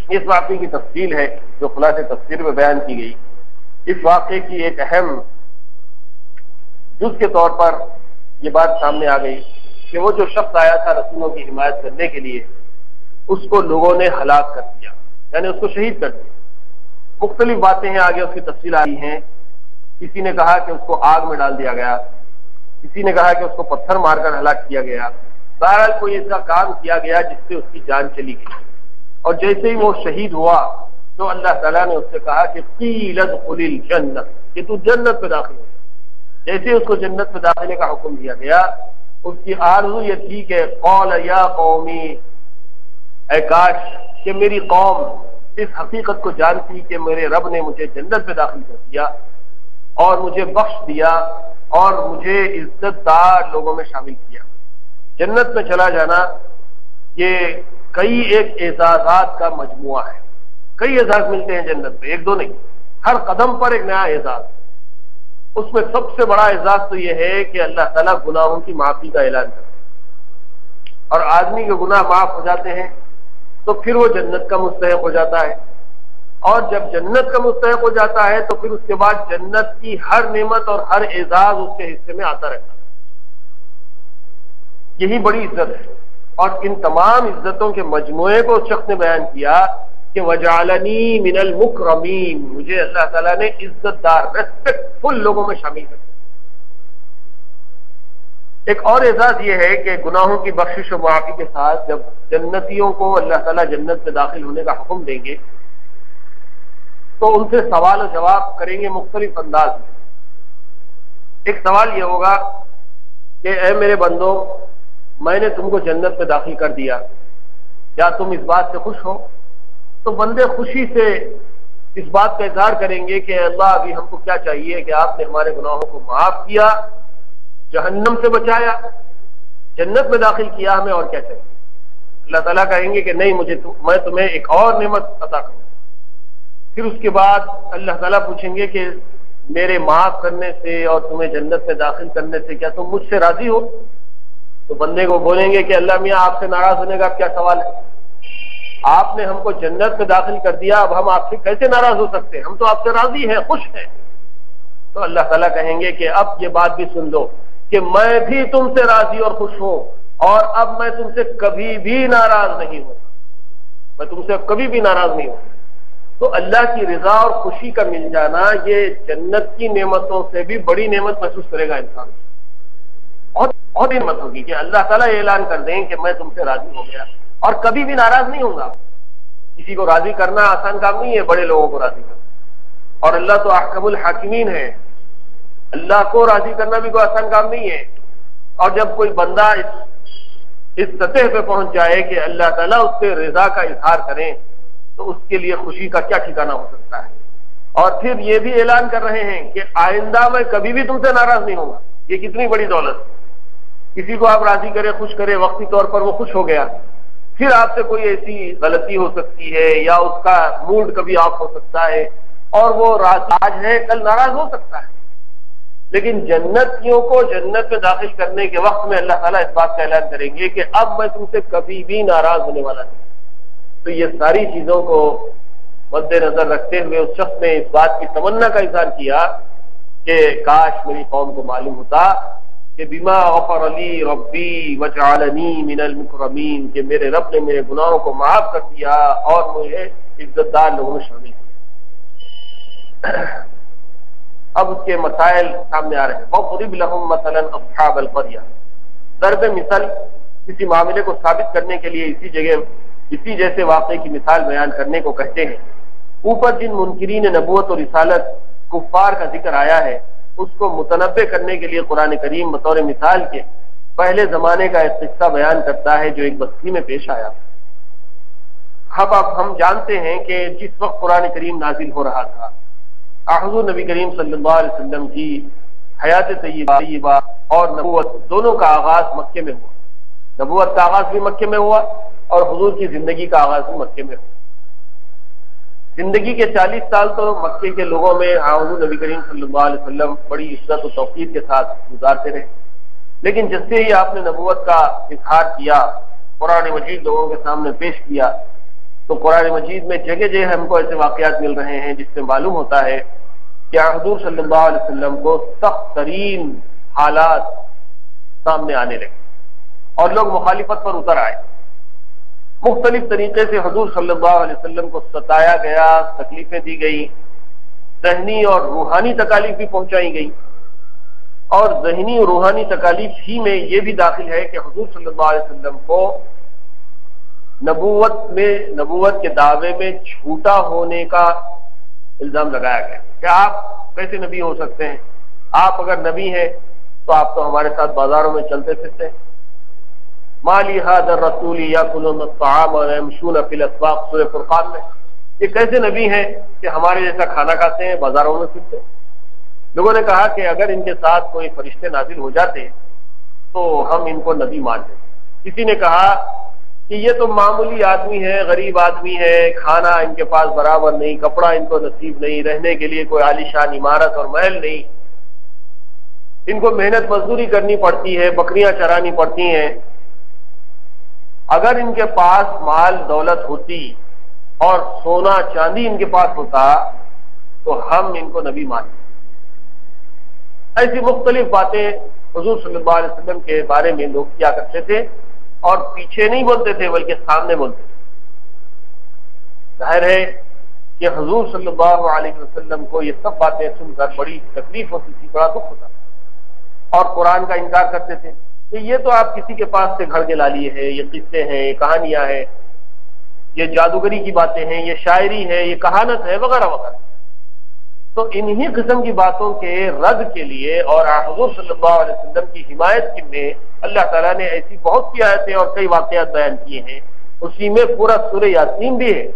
اس واقعے کی تفصیل ہے جو خلاصے تفسیر میں بیان کی گئی. اس واقعے کی ایک اہم جز کے طور پر یہ بات سامنے آ گئی کہ وہ جو شخص آیا تھا رسولوں کی حمایت کرنے کے لیے، اس کو لوگوں نے ہلاک کر دیا، یعنی اس کو شہید کر دیا. مختلف باتیں ہیں، آگے اس کی تفصیل آئی ہیں. کسی نے کہا کہ اس کو آگ میں ڈال دیا گیا، کسی نے کہا کہ اس کو پتھر مار کر ہلاک کیا گیا. بہرحال کوئی ایسا کام کیا گیا جس سے اس کی جان چلی گئی، اور جیسے ہی وہ شہید ہوا تو اللہ تعالیٰ نے اس سے کہا کہ قیل ادخل الجنہ، کہ تو جنت میں داخل ہو. جیسے اس کو جنت میں داخلے کا حکم دیا گیا، اس کی آرزو یہ تھی کہ قال یا قومی، اے کاش کہ میری قوم اس حقیقت کو جانتی کہ میرے رب نے مجھے جنت میں داخل کر دیا اور مجھے بخش دیا اور مجھے عزت دار لوگوں میں شامل کیا. جنت میں چلا جانا یہ کئی ایک اعزازات کا مجموعہ ہے. کئی اعزاز ملتے ہیں جنت میں، ایک دو نہیں، ہر قدم پر ایک نیا اعزاز. اس میں سب سے بڑا اعزاز تو یہ ہے کہ اللہ تعالیٰ گناہوں کی معافی کا اعلان کرتا ہے، اور آدمی کے گناہ معاف ہو جاتے ہیں تو پھر وہ جنت کا مستحق ہو جاتا ہے. اور جب جنت کا مستحق ہو جاتا ہے تو پھر اس کے بعد جنت کی ہر نعمت اور ہر اعزاز اس کے حصے میں آتا رہتا ہے. یہی بڑی عزت ہے. اور ان تمام عزتوں کے مجموعے کو اس شخص نے بیان کیا کہ وجعلنی من المکرمین، مجھے اللہ تعالیٰ نے عزت دار ریسپیکٹ فل لوگوں میں شامل کر دیا. ایک اور اعزاز یہ ہے کہ گناہوں کی بخشش و معافی کے ساتھ جب جنتیوں کو اللہ تعالیٰ جنت میں داخل ہونے کا حکم دیں گے تو ان سے سوال و جواب کریں گے مختلف انداز میں. ایک سوال یہ ہوگا کہ اے میرے بندو، میں نے تم کو جنت میں داخل کر دیا، کیا تم اس بات سے خوش ہو؟ تو بندے خوشی سے اس بات کا اظہار کریں گے کہ اللہ ابھی ہم کو کیا چاہیے کہ آپ نے ہمارے گناہوں کو معاف کیا، جہنم سے بچایا، جنت میں داخل کیا، ہمیں اور کیا چاہیے؟ اللہ تعالیٰ کہیں گے کہ نہیں، میں تمہیں ایک اور نعمت عطا کروں. پھر اس کے بعد اللہ تعالیٰ پوچھیں گے کہ میرے معاف کرنے سے اور تمہیں جنت میں داخل کرنے سے کیا تم مجھ سے راضی ہو؟ تو بندے کو بولیں گے کہ اللہ میاں آپ سے ناراض ہونے کا کیا سوال ہے؟ آپ نے ہم کو جنت میں داخل کر دیا، اب ہم آپ سے کیسے ناراض ہو سکتے ہیں؟ ہم تو آپ سے راضی ہیں، خوش ہیں. تو اللہ تعالیٰ کہیں گے کہ اب یہ بات بھی سن لو کہ میں بھی تم سے راضی اور خوش ہوں، اور اب میں تم سے کبھی بھی ناراض نہیں ہوں، میں تم سے کبھی بھی ناراض نہیں ہوں. تو اللہ کی رضا اور خوشی کا مل جانا یہ جنت کی نعمتوں سے بھی بڑی نعمت محسوس کرے گا انسان. بہت نعمت ہوگی کہ اللہ تعالیٰ یہ اعلان کر دیں کہ میں تم سے راضی ہو گیا اور کبھی بھی ناراض نہیں ہوں گا. کسی کو راضی کرنا آسان کام نہیں ہے، بڑے لوگوں کو راضی کرنا، اور اللہ تو احکم الحاکمین ہے، اللہ کو راضی کرنا بھی کوئی آسان کام نہیں ہے. اور جب کوئی بندہ اس سطح پہ پہنچ جائے کہ اللہ تعالیٰ اس سے رضا کا اظہار کریں تو اس کے لیے خوشی کا کیا ٹھکانہ ہو سکتا ہے. اور پھر یہ بھی اعلان کر رہے ہیں کہ آئندہ میں کبھی بھی تم سے ناراض نہیں ہوں گا. یہ کتنی بڑی دولت. کسی کو آپ راضی کرے، خوش کرے، وقتی طور پر وہ خوش ہو گیا، پھر آپ سے کوئی ایسی غلطی ہو سکتی ہے یا اس کا موڈ کبھی آف ہو سکتا ہے اور وہ آج ہے کل ناراض ہو سکتا ہے، لیکن جنتیوں کو جنت میں داخل کرنے کے وقت میں اللہ تعالیٰ اس بات کا اعلان کریں گے کہ اب میں تم سے کبھی بھی ناراض ہونے والا نہیں۔ تو یہ ساری چیزوں کو مد نظر رکھتے ہوئے اس شخص نے اس بات کی تمنا کا اظہار کیا کہ کاش میری قوم کو معلوم ہوتا کہ بما غفر لی ربی وجعلنی من المکرمین، کہ میرے رب نے میرے گناہوں کو معاف کر دیا اور مجھے عزت دار لوگوں میں شامل کیا۔ اب اس کے مسائل سامنے آ رہے ہیں۔ وَضْرِبْ لَهُمْ مَثَلًا أَصْحَابَ الْقَرْيَةِ، ضرب مثل کسی معاملے کو ثابت کرنے کے لیے اسی جگہ اسی جیسے واقعے کی مثال بیان کرنے کو کہتے ہیں۔ اوپر جن منکرین نبوت اور رسالت کفار کا ذکر آیا ہے اس کو متنبع کرنے کے لیے قرآن کریم بطور مثال کے پہلے زمانے کا ایک قصہ بیان کرتا ہے جو ایک بستی میں پیش آیا۔ اب ہم جانتے ہیں کہ جس وقت قرآن کریم نازل ہو رہا تھا، حضور نبی کریم صلی اللہ علیہ وسلم کی حیات طیبہ اور نبوت دونوں کا آغاز مکے میں ہوا۔ نبوت کا آغاز بھی مکے میں ہوا اور حضور کی زندگی کا آغاز بھی مکے میں ہوا۔ زندگی کے 40 سال تو مکے کے لوگوں میں حضور نبی کریم صلی اللہ علیہ وسلم بڑی عزت و توقیر کے ساتھ گزارتے رہے، لیکن جس سے ہی آپ نے نبوت کا اظہار کیا، قرآن مجید لوگوں کے سامنے پیش کیا، تو قرآن مجید میں جگہ جگہ ہم کو ایسے واقعات مل رہے ہیں جس سے معلوم ہوتا ہے کہ حضور صلی اللہ علیہ وسلم کو سخت ترین حالات سامنے آنے لگے اور لوگ مخالفت پر اتر آئے۔ مختلف طریقے سے حضور صلی اللہ علیہ وسلم کو ستایا گیا، تکلیفیں دی گئی، ذہنی اور روحانی تکالیف بھی پہنچائی گئی، اور ذہنی اور روحانی تکالیف ہی میں یہ بھی داخل ہے کہ حضور صلی اللہ علیہ وسلم کو نبوت کے دعوے میں جھوٹا ہونے کا الزام لگایا گیا کہ آپ کیسے نبی ہو سکتے ہیں، آپ اگر نبی ہیں تو آپ تو ہمارے ساتھ بازاروں میں چلتے پھرتے ہیں۔ ما لی ھذا الرسول یاکلون الطعام ویمشون فی الاسواق، سورہ فرقان میں، یہ کیسے نبی ہیں کہ ہمارے جیسا کھانا کھاتے ہیں، بازاروں میں پھرتے ہیں۔ لوگوں نے کہا کہ اگر ان کے ساتھ کوئی فرشتے نازل ہو جاتے تو ہم ان کو نبی مان لیتے۔ کسی نے کہا کہ یہ تو معمولی آدمی ہے، غریب آدمی ہے، کھانا ان کے پاس برابر نہیں، کپڑا ان کو نصیب نہیں، رہنے کے لیے کوئی عالیشان عمارت اور محل نہیں، ان کو محنت مزدوری کرنی پڑتی ہے، بکریاں چرانی پڑتی ہیں، اگر ان کے پاس مال دولت ہوتی اور سونا چاندی ان کے پاس ہوتا تو ہم ان کو نبی مانتے۔ ایسی مختلف باتیں حضور صلی اللہ علیہ وسلم کے بارے میں لوگ کیا کرتے تھے اور پیچھے نہیں بولتے تھے بلکہ سامنے بولتے تھے۔ ظاہر ہے کہ حضور صلی اللہ علیہ وسلم کو یہ سب باتیں سن کر بڑی تکلیف ہوتی تھی، بڑا دکھ ہوتا تھا، اور قرآن کا انکار کرتے تھے کہ یہ تو آپ کسی کے پاس سے گھڑ کے لا لیے ہیں، یہ قصے ہیں، یہ کہانیاں ہیں، یہ جادوگری کی باتیں ہیں، یہ شاعری ہے، یہ کہانت ہے، وغیرہ وغیرہ۔ تو انہی قسم کی باتوں کے رد کے لیے اور حضور صلی اللہ علیہ وسلم کی حمایت کے میں اللہ تعالیٰ نے ایسی بہت سی آیتیں اور کئی واقعات بیان کیے ہیں، اسی میں پورا سورہ یاسین بھی ہے۔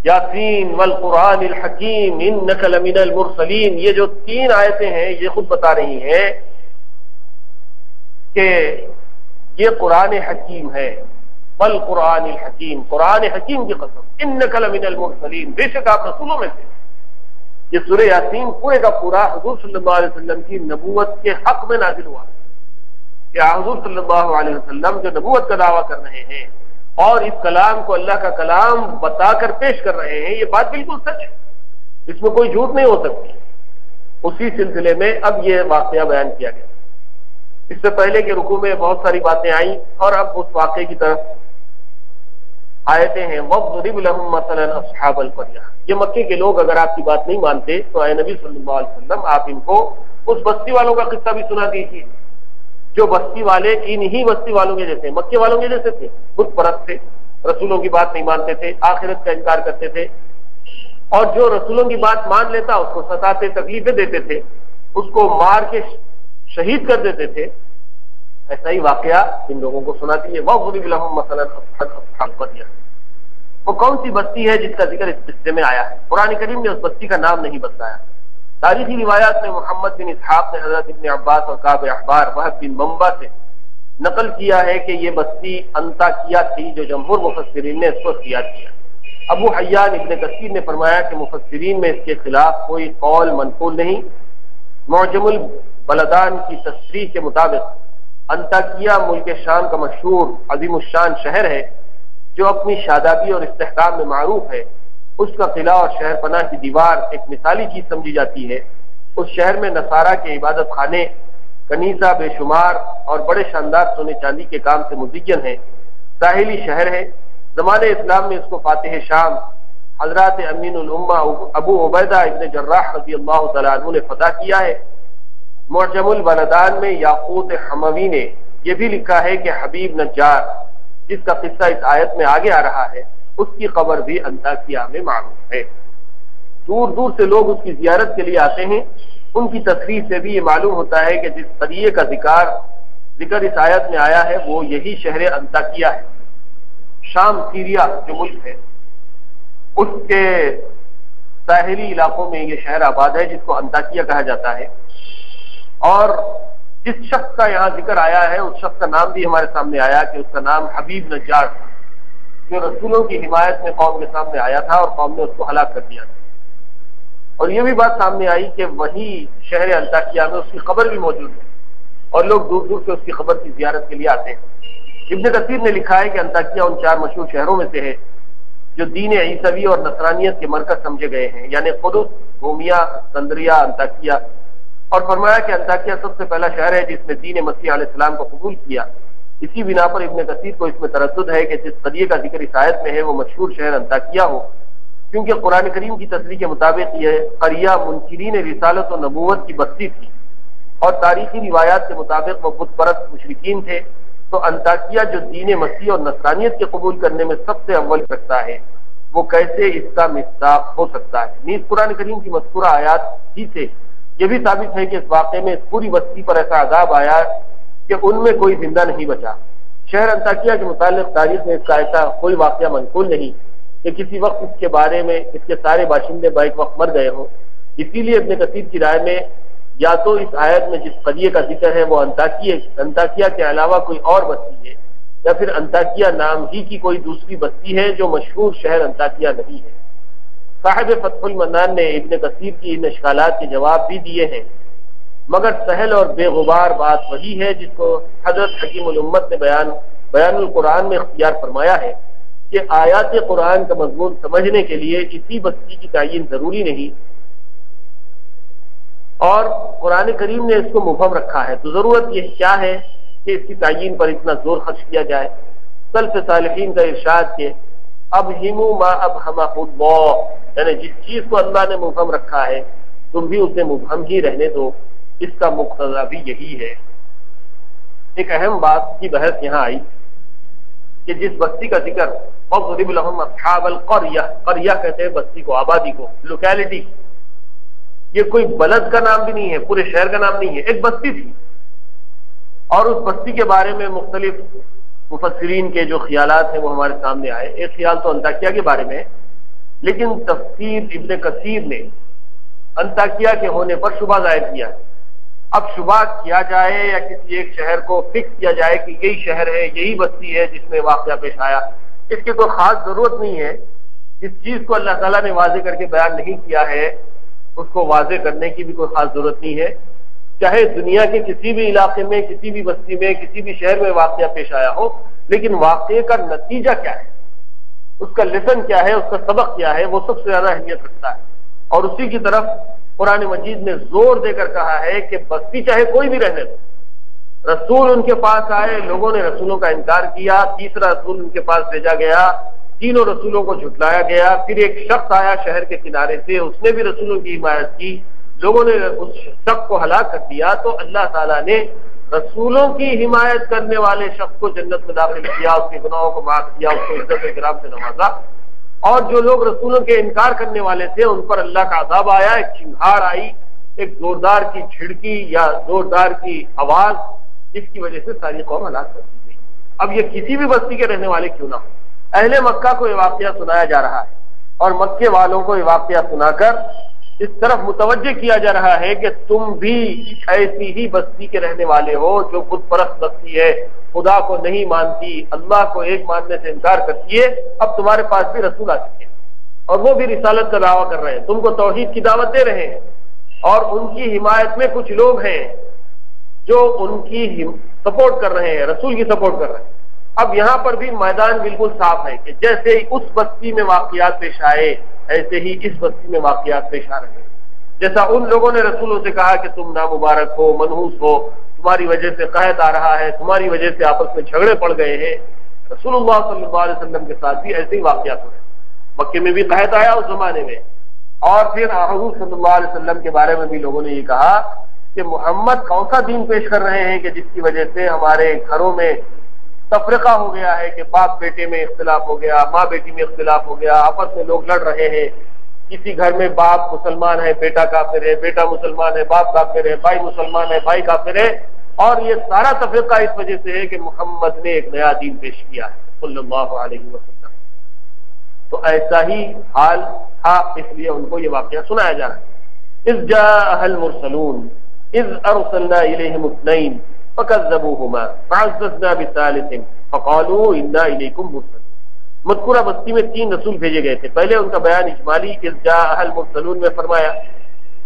یاسین والقرآن الحکیم انک لمن المرسلین، یہ جو 3 آیتیں ہیں یہ خود بتا رہی ہیں کہ یہ قرآن حکیم ہے، والقرآن الحکیم، قرآن حکیم کی قسم، انک لمن المرسلین، بے شک آپ رسولوں میں سے۔ یہ سورہ یاسین پورے کا پورا حضور صلی اللہ علیہ وسلم کی نبوت کے حق میں نازل ہوا کہ حضور صلی اللہ علیہ وسلم جو نبوت کا دعویٰ کر رہے ہیں اور اس کلام کو اللہ کا کلام بتا کر پیش کر رہے ہیں، یہ بات بالکل سچ ہے، اس میں کوئی جھوٹ نہیں ہو سکتی۔ اسی سلسلے میں اب یہ واقعہ بیان کیا گیا۔ اس سے پہلے کے رکوع میں بہت ساری باتیں آئیں اور اب اس واقعے کی طرف آیتیں ہیں۔ وَاضْرِبْ لَهُمْ مَثَلًا أَصْحَابَ الْقَرْيَةِ، یہ مکے کے لوگ اگر آپ کی بات نہیں مانتے تو اے نبی صلی اللہ علیہ وسلم آپ ان کو اس بستی والوں کا قصہ بھی سنا دیجیے جو بستی والے انہی بستی والوں کے جیسے، مکے والوں کے جیسے تھے، بت پرست تھے، رسولوں کی بات نہیں مانتے تھے، آخرت کا انکار کرتے تھے، اور جو رسولوں کی بات مان لیتا اس کو ستاتے، تکلیفیں دیتے تھے، اس کو مار کے شہید کر دیتے تھے۔ ایسا ہی واقعہ ان لوگوں کو سنا دیے۔ وَاضْرِبْ لَهُمْ مَثَلًا أَصْحَابَ الْقَرْيَةِ، وہ کون سی بستی ہے جس کا ذکر اس قصے میں آیا ہے؟ قرآن کریم نے اس بستی کا نام نہیں بتایا۔ تاریخی روایات میں محمد بن اسحاق نے حضرت ابن عباس اور کعب احبار وہب بن منبع سے نقل کیا ہے کہ یہ بستی انطاکیہ تھی، جو جمہور مفسرین نے اس کو اختیار کیا۔ ابو حیان ابن کثیر نے فرمایا کہ مفسرین میں اس کے خلاف کوئی قول منقول نہیں۔ معجم البلدان کی تصریح کے مطابق انطاکیہ ملک شام کا مشہور عظیم الشان شہر ہے جو اپنی شادابی اور استحکام میں معروف ہے۔ اس کا قلعہ اور شہر پناہ کی دیوار ایک مثالی چیز سمجھی جاتی ہے۔ اس شہر میں نصارہ کے عبادت خانے، کنیسہ بے شمار اور بڑے شاندار سونے چاندی کے کام سے مزین ہیں۔ ساحلی شہر ہے۔ زمانے اسلام میں اس کو فاتح شام حضرات امین الامہ ابو عبیدہ ابن جراح رضی اللہ تعالیٰ عنہ نے فتح کیا ہے۔ معجم البلدان میں یاقوت حموی نے یہ بھی لکھا ہے کہ حبیب نجار، جس کا قصہ اس آیت میں آگے آ رہا ہے، اس کی قبر بھی انطاکیہ میں معروف ہے۔ دور دور سے لوگ اس کی زیارت کے لیے آتے ہیں۔ ان کی تصریح سے بھی یہ معلوم ہوتا ہے کہ جس قریے کا ذکر اس آیت میں آیا ہے وہ یہی شہر انطاکیہ ہے۔ شام سیریا جو ملک ہے اس کے ساحلی علاقوں میں یہ شہر آباد ہے جس کو انطاکیہ کہا جاتا ہے۔ اور جس شخص کا یہاں ذکر آیا ہے اس شخص کا نام بھی ہمارے سامنے آیا کہ اس کا نام حبیب نجار تھا، جو رسولوں کی حمایت میں قوم کے سامنے آیا تھا اور قوم نے اس کو ہلاک کر دیا تھا۔ اور یہ بھی بات سامنے آئی کہ وہی شہر انطاکیہ میں اس کی قبر بھی موجود ہے اور لوگ دور دور سے اس کی قبر کی زیارت کے لیے آتے ہیں۔ ابن کثیر نے لکھا ہے کہ انطاکیہ ان 4 مشہور شہروں میں سے ہے جو دین عیسوی اور نصرانیت کے مرکز سمجھے گئے ہیں، یعنی قدس، رومیہ، اسکندریہ، انطاکیہ، اور فرمایا کہ انطاکیہ سب سے پہلا شہر ہے جس نے دین مسیح علیہ السلام کو قبول کیا۔ اسی بنا پر ابن کثیر کو اس میں تردد ہے کہ جس قریے کا ذکر اس آیت میں ہے وہ مشہور شہر انطاکیہ ہو، کیونکہ قرآن کریم کی تصریح کے مطابق یہ قریہ منکرین رسالت و نبوت کی بستی تھی اور تاریخی روایات کے مطابق وہ بت پرست مشرکین تھے۔ تو انطاکیہ جو دین مسیح اور نصرانیت کے قبول کرنے میں سب سے اول رکھتا ہے، وہ کیسے اس کا مصداق ہو سکتا ہے؟ نیز قرآن کریم کی مذکورہ آیات ہی سے یہ بھی ثابت ہے کہ اس واقعے میں اس پوری بستی پر ایسا عذاب آیا کہ ان میں کوئی زندہ نہیں بچا۔ شہر انطاکیہ کے متعلق تاریخ میں اس کا ایسا کوئی واقعہ منقول نہیں کہ کسی وقت اس کے بارے میں اس کے سارے باشندے بیک وقت مر گئے ہوں۔ اسی لیے ابن کثیر کی رائے میں یا تو اس آیت میں جس قریے کا ذکر ہے وہ انطاکیہ کے علاوہ کوئی اور بستی ہے، یا پھر انطاکیہ نام ہی کی کوئی دوسری بستی ہے جو مشہور شہر انطاکیہ نہیں ہے۔ صاحب فتح المنان نے ابن کثیر کی ان اشکالات کے جواب بھی دیے ہیں، مگر سہل اور بے غبار بات وہی ہے جس کو حضرت حکیم الامت نے بیان القرآن میں اختیار فرمایا ہے کہ آیات قرآن کا مضمون سمجھنے کے لیے اسی بستی کی تعین ضروری نہیں، اور قرآن کریم نے اس کو مبہم رکھا ہے، تو ضرورت یہ کیا ہے کہ اس کی تعین پر اتنا زور خرچ کیا جائے؟ سلف صالحین کا ارشاد کہ ابہموا ما ابہمہ اللہ، یعنی جس چیز کو اللہ نے مبہم رکھا ہے تم بھی اسے مبہم ہی رہنے دو، اس کا مقتضا بھی یہی ہے۔ ایک اہم بات کی بحث یہاں آئی کہ جس بستی کا ذکر وَاضْرِبْ لَهُمْ أَصْحَابَ الْقَرْيَةِ، قریہ کہتے ہیں بستی کو، آبادی کو، لوکیلٹی، یہ کوئی بلد کا نام بھی نہیں ہے، پورے شہر کا نام نہیں ہے، ایک بستی تھی۔ اور اس بستی کے بارے میں مختلف مفسرین کے جو خیالات ہیں وہ ہمارے سامنے آئے۔ ایک خیال تو انطاکیہ کے بارے میں، لیکن تفسیر ابن کثیر نے انطاکیہ کے ہونے پر شبہ ظاہر کیا۔ اب شبہ کیا جائے یا کسی ایک شہر کو فکس کیا جائے کہ یہی شہر ہے، یہی بستی ہے جس میں واقعہ پیش آیا، اس کی کوئی خاص ضرورت نہیں ہے۔ جس چیز کو اللہ تعالیٰ نے واضح کر کے بیان نہیں کیا ہے اس کو واضح کرنے کی بھی کوئی خاص ضرورت نہیں ہے۔ چاہے دنیا کے کسی بھی علاقے میں، کسی بھی بستی میں، کسی بھی شہر میں واقعہ پیش آیا ہو، لیکن واقعے کا نتیجہ کیا ہے، اس کا لیسن کیا ہے، اس کا سبق کیا ہے، وہ سب سے زیادہ اہمیت رکھتا ہے۔ اور اسی کی طرف قرآن مجید نے زور دے کر کہا ہے کہ بستی چاہے کوئی بھی رہنے دو، رسول ان کے پاس آئے، لوگوں نے رسولوں کا انکار کیا، تیسرا رسول ان کے پاس بھیجا گیا، تینوں رسولوں کو جھٹلایا گیا، پھر ایک شخص آیا شہر کے کنارے سے، اس نے بھی رسولوں کی حمایت کی، لوگوں نے اس شخص کو ہلاک کر دیا، تو اللہ تعالیٰ نے رسولوں کی حمایت کرنے والے شخص کو جنت میں داخل کیا، اس کے گناہوں کو معاف کیا، اس کو عزت و اکرام سے نوازا، اور جو لوگ رسولوں کے انکار کرنے والے تھے ان پر اللہ کا عذاب آیا، ایک چنگھار آئی، ایک زوردار کی جھڑکی یا زوردار کی آواز، جس کی وجہ سے ساری قوم ہلاک کر دی گئی۔ اب یہ کسی بھی بستی کے رہنے والے کیوں نہ ہو، اہل مکہ کو یہ واقعہ سنایا جا رہا ہے اور مکے والوں کو یہ واقعہ سنا کر اس طرف متوجہ کیا جا رہا ہے کہ تم بھی ایسی ہی بستی کے رہنے والے ہو جو بت پرست بستی ہے، خدا کو نہیں مانتی، اللہ کو ایک ماننے سے انکار کرتی ہے، اب تمہارے پاس بھی رسول آ چکے ہیں۔ اور وہ بھی رسالت کا دعویٰ کر رہے ہیں، تم کو توحید کی دعوت دے رہے ہیں، اور ان کی حمایت میں کچھ لوگ ہیں جو ان کی سپورٹ کر رہے ہیں، رسول کی سپورٹ کر رہے ہیں۔ اب یہاں پر بھی میدان بالکل صاف ہے کہ جیسے اس بستی میں واقعات پیش آئے ایسے ہی اس بستی میں واقعات پیش آ رہے ہیں۔ جیسا ان لوگوں نے رسولوں سے کہا کہ تم نامبارک ہو، منحوس ہو، تمہاری وجہ سے قحط آ رہا ہے، تمہاری وجہ سے آپس میں جھگڑے پڑ گئے ہیں، رسول اللہ صلی اللہ علیہ وسلم کے ساتھ بھی ایسے ہی واقعات ہو رہے ہیں۔ مکے میں بھی قحط آیا اس زمانے میں، اور پھر حضور صلی اللہ علیہ وسلم کے بارے میں بھی لوگوں نے یہ کہا کہ محمد کون سا دین پیش کر رہے ہیں کہ جس کی وجہ سے ہمارے گھروں میں تفرقہ ہو گیا ہے، کہ باپ بیٹے میں اختلاف ہو گیا، ماں بیٹی میں اختلاف ہو گیا، آپس میں لوگ لڑ رہے ہیں، کسی گھر میں باپ مسلمان ہے بیٹا کافر ہے، بیٹا مسلمان ہے باپ کافر ہے، بھائی مسلمان ہے بھائی کافر ہے، اور یہ سارا تفرقہ اس وجہ سے ہے کہ محمد نے ایک نیا دین پیش کیا ہے صلی اللہ علیہ وسلم۔ تو ایسا ہی حال تھا، اس لیے ان کو یہ واقعہ سنایا جا رہا ہے۔ اذ جاء المرسلون اذ ارسلنا الیہم اثنین فکذبوہما فعززنا بثالث فقالوا انا الیکم مرسلون۔ مذکورہ بستی میں 3 رسول بھیجے گئے تھے۔ پہلے ان کا بیان اجمالی اذ جاء المرسلون میں فرمایا،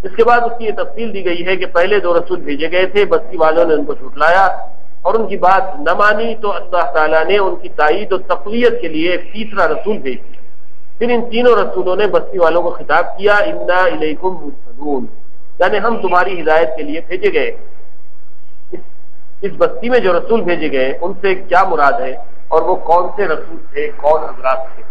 اس کے بعد اس کی یہ تفصیل دی گئی ہے کہ پہلے 2 رسول بھیجے گئے تھے، بستی والوں نے ان کو جھٹلایا اور ان کی بات نہ مانی، تو اللہ تعالیٰ نے ان کی تائید و تقویت کے لیے ایک تیسرا رسول بھیج دیا۔ پھر ان تینوں رسولوں نے بستی والوں کو خطاب کیا، انا الیکم مرسلون، یعنی ہم تمہاری ہدایت کے لیے بھیجے گئے۔ اس بستی میں جو رسول بھیجے گئے ان سے کیا مراد ہے اور وہ کون سے رسول تھے، کون حضرات تھے؟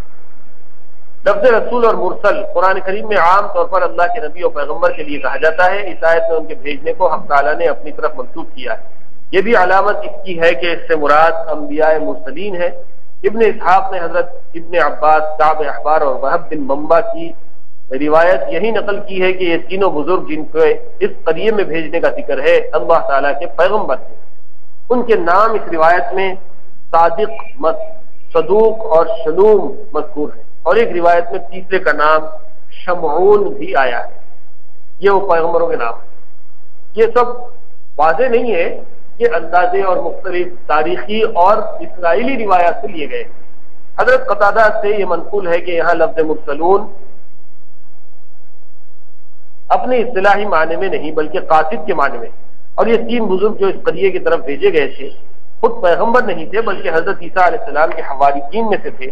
لفظ رسول اور مرسل قرآن کریم میں عام طور پر اللہ کے نبی اور پیغمبر کے لیے کہا جاتا ہے۔ اس آیت میں ان کے بھیجنے کو حق تعالیٰ نے اپنی طرف منسوخ کیا ہے۔ یہ بھی علامت اس کی ہے کہ اس سے مراد انبیاء مرسلین ہے۔ ابن اسحاق نے حضرت ابن عباس، کعب احبار اور وہب بن منبع کی روایت یہی نقل کی ہے کہ یہ تینوں بزرگ جن کو اس قریے میں بھیجنے کا ذکر ہے اللہ تعالیٰ کے پیغمبر تھے۔ ان کے نام اس روایت میں صادق، صدوق اور شلوم مذکور ہے، اور ایک روایت میں تیسرے کا نام شمعون بھی آیا ہے۔ یہ وہ پیغمبروں کے نام ہیں۔ یہ سب واضح نہیں ہے، یہ اندازے اور مختلف تاریخی اور اسرائیلی روایات سے لیے گئے۔ حضرت قتادہ سے یہ منقول ہے کہ یہاں لفظ مرسلون اپنے اصطلاحی معنی میں نہیں بلکہ قاصد کے معنی میں، اور یہ 3 بزرگ جو اس قریے کی طرف بھیجے گئے تھے خود پیغمبر نہیں تھے بلکہ حضرت عیسیٰ علیہ السلام کے حواریین میں سے تھے۔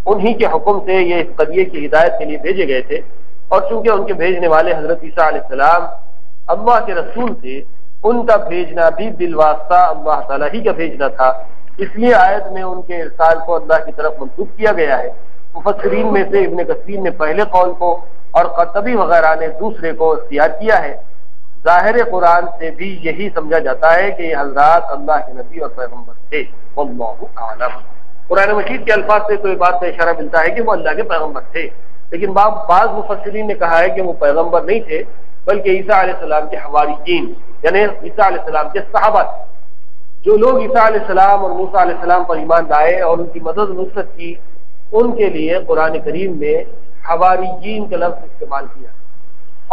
انہی کے حکم سے یہ اس قریے کی ہدایت کے لیے بھیجے گئے تھے، اور چونکہ ان کے بھیجنے والے حضرت عیسیٰ علیہ السلام اللہ کے رسول تھے، ان کا بھیجنا بھی بالواسطہ اللہ تعالیٰ ہی کا بھیجنا تھا، اس لیے آیت میں ان کے ارسال کو اللہ کی طرف منسوخ کیا گیا ہے۔ مفسرین میں سے ابن کثیر نے پہلے قول کو اور قرطبی وغیرہ نے دوسرے کو اختیار کیا ہے۔ ظاہر قرآن سے بھی یہی سمجھا جاتا ہے کہ یہ حضرات اللہ کے نبی اور پیغمبر تھے، واللہ اعلم۔ قرآن مجید کے الفاظ سے تو یہ بات کا اشارہ ملتا ہے کہ وہ اللہ کے پیغمبر تھے، لیکن بعض مفسرین نے کہا ہے کہ وہ پیغمبر نہیں تھے بلکہ عیسیٰ علیہ السلام کے حواریین، یعنی عیسیٰ علیہ السلام کے صحابہ تھے۔ جو لوگ عیسیٰ علیہ السلام اور موسیٰ علیہ السلام پر ایمان لائے اور ان کی مدد و نصرت کی، ان کے لیے قرآن کریم میں حواریین کا لفظ استعمال کیا،